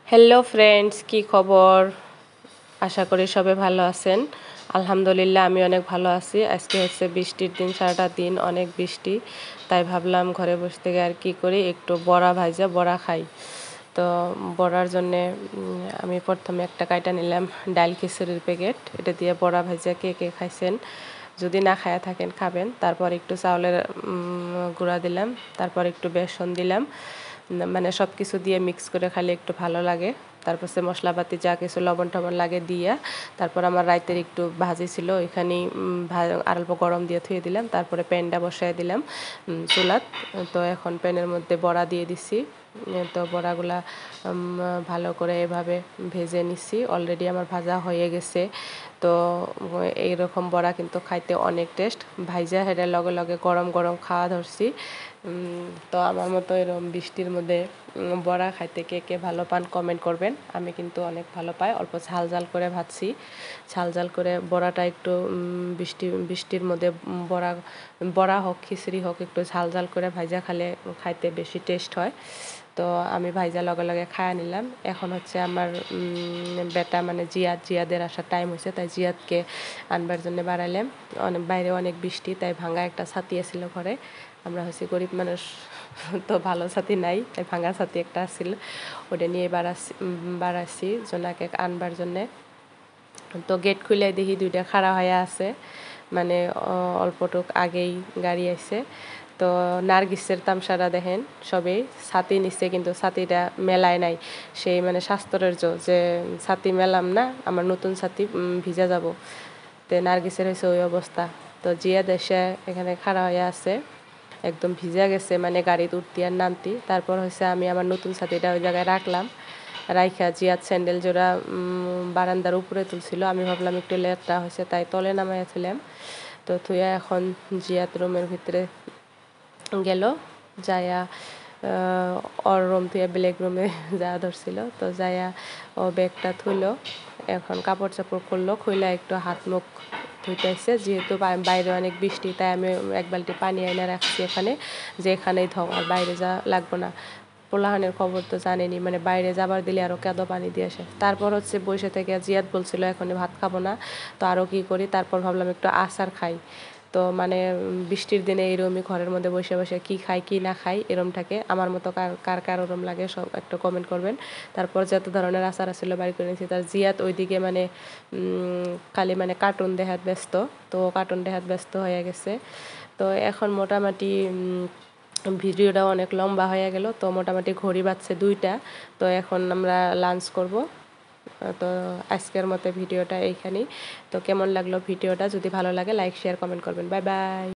Hello friends, কি খবর? আশা করি সবাই ভালো আছেন। আলহামদুলিল্লাহ আমি অনেক ভালো আছি। আজকে হচ্ছে বৃষ্টির দিন, সারাটা দিন অনেক বৃষ্টি, তাই ভাবলাম ঘরে বসে থেকে আর কি করি, একটু বড়া ভাজা বড়া খাই। তো বড়ার জন্যে আমি প্রথমে একটা কাইটা নিলাম ডাল খিচুড়ির প্যাকেট। এটা দিয়ে বড়া ভাজা কে কে খাইছেন, যদি না খায়া থাকেন খাবেন। তারপর একটু চাউলের গুঁড়া দিলাম, তারপর একটু বেসন দিলাম, মানে সব কিছু দিয়ে মিক্স করে খাইলে একটু ভালো লাগে। তারপর সে মশলাপাতি যা কিছু লবণ টবণ লাগে দিয়া, তারপর আমার রাইতের একটু ভাজি ছিল, ওইখানেই আর অল্প গরম দিয়ে থুয়ে দিলাম। তারপরে প্যানটা বসাই দিলাম চুলাত। তো এখন প্যানের মধ্যে বড়া দিয়ে দিছি। তো বড়াগুলা ভালো করে এভাবে ভেজে নিছি। অলরেডি আমার ভাজা হয়ে গেছে। তো এইরকম বড়া কিন্তু খাইতে অনেক টেস্ট। ভাইজা হেডে লগে লগে গরম গরম খাওয়া ধরছি। তো আমার মতো এরকম বৃষ্টির মধ্যে বড়া খাইতে কে কে ভালো পান কমেন্ট করবেন। আমি কিন্তু অনেক ভালো পাই। অল্প ঝাল ঝাল করে ভাজছি, ঝাল ঝাল করে বড়াটা একটু বৃষ্টির মধ্যে বড়া বড়া হোক খিচুড়ি হোক, একটু ঝাল ঝাল করে ভাজা খালে খাইতে বেশি টেস্ট হয়। তো আমি ভাইজা লগে লগে খায়া নিলাম। এখন হচ্ছে আমার বেটা মানে জিয়াদের আসার টাইম হয়েছে, তাই জিয়াদকে আনবার জন্য বাড়াইলাম। বাইরে অনেক বৃষ্টি, তাই ভাঙা একটা ছাতি ছিল ঘরে। আমরা হচ্ছে গরিব মানুষ, তো ভালো ছাতি নাই, তাই ভাঙা ছাতি একটা আসছিল, ওটা নিয়ে বাড়াচ্ছি জোনাকে আনবার জন্যে। তো গেট খুলে দেখি দুইটা খাড়া হয়ে আছে, মানে অল্পটুক আগেই গাড়ি আসছে। তো নার্গিসের তামসাটা দেখেন, সবেই ছাতি নিচ্ছে কিন্তু ছাতিটা মেলায় নাই। সেই মানে শাস্তরের যে ছাতি মেলাম না, আমার নতুন ছাতি ভিজা যাব। তো নার্গিসের হয়েছে ওই অবস্থা। তো জিয়া দেশে এখানে খাড়া হয়ে আছে, একদম ভিজা গেছে, মানে গাড়িতে উঠতি আর নামতি। তারপর হচ্ছে আমি আমার নতুন ছাতিটা ওই জায়গায় রাখলাম, রাইখা জিয়াদ স্যান্ডেল জোড়া বারান্দার উপরে তুলছিল। আমি ভাবলাম একটু লেটটা হয়েছে, তাই তলে নামাইয়াছিলাম। তো থুয়া এখন জিয়াদ রুমের ভিতরে গেল, যায়া ওর রুম থেকে ব্ল্যাক রুমে যাওয়া ধরছিল। তো যায়া ও ব্যাগটা থুইলো, এখন কাপড় চাপড় খুললো, খুইলা একটু হাত মুখ ধুইতে আসছে। যেহেতু বাইরে অনেক বৃষ্টি, তাই আমি এক বালতি পানি এনে রাখছি এখানে, যে এখানেই ধোও, আর বাইরে যা লাগবো না। পোলাহানের খবর তো জানেনি, মানে বাইরে যাবার দিলে আরও কেঁদো পানি দিয়ে আসে। তারপর হচ্ছে বসে থেকে জিয়াদ বলছিল এখনই ভাত খাবো না, তো আরও কী করি। তারপর ভাবলাম একটু আচার খাই। তো মানে বৃষ্টির দিনে এরমই ঘরের মধ্যে বসে বসে কী খাই কী না খাই এরম থাকে। আমার মতো কার কার ওরম লাগে সব একটু কমেন্ট করবেন। তারপর যত ধরনের আচার ছিল বাড়ি করে নিয়েছি। তার জিয়াত ওইদিকে মানে খালি মানে কার্টুন দেখাত ব্যস্ত, তো কার্টুন দেখাত ব্যস্ত হয়ে গেছে। তো এখন মোটামুটি ভিডিওটা অনেক লম্বা হয়ে গেল। তো মোটামুটি ঘড়ি বাজছে 2টা। তো এখন আমরা লাঞ্চ করব। তো আজকের মতো ভিডিওটা এইখানেই। তো কেমন লাগলো ভিডিওটা? যদি ভালো লাগে লাইক শেয়ার কমেন্ট করবেন। Bye bye.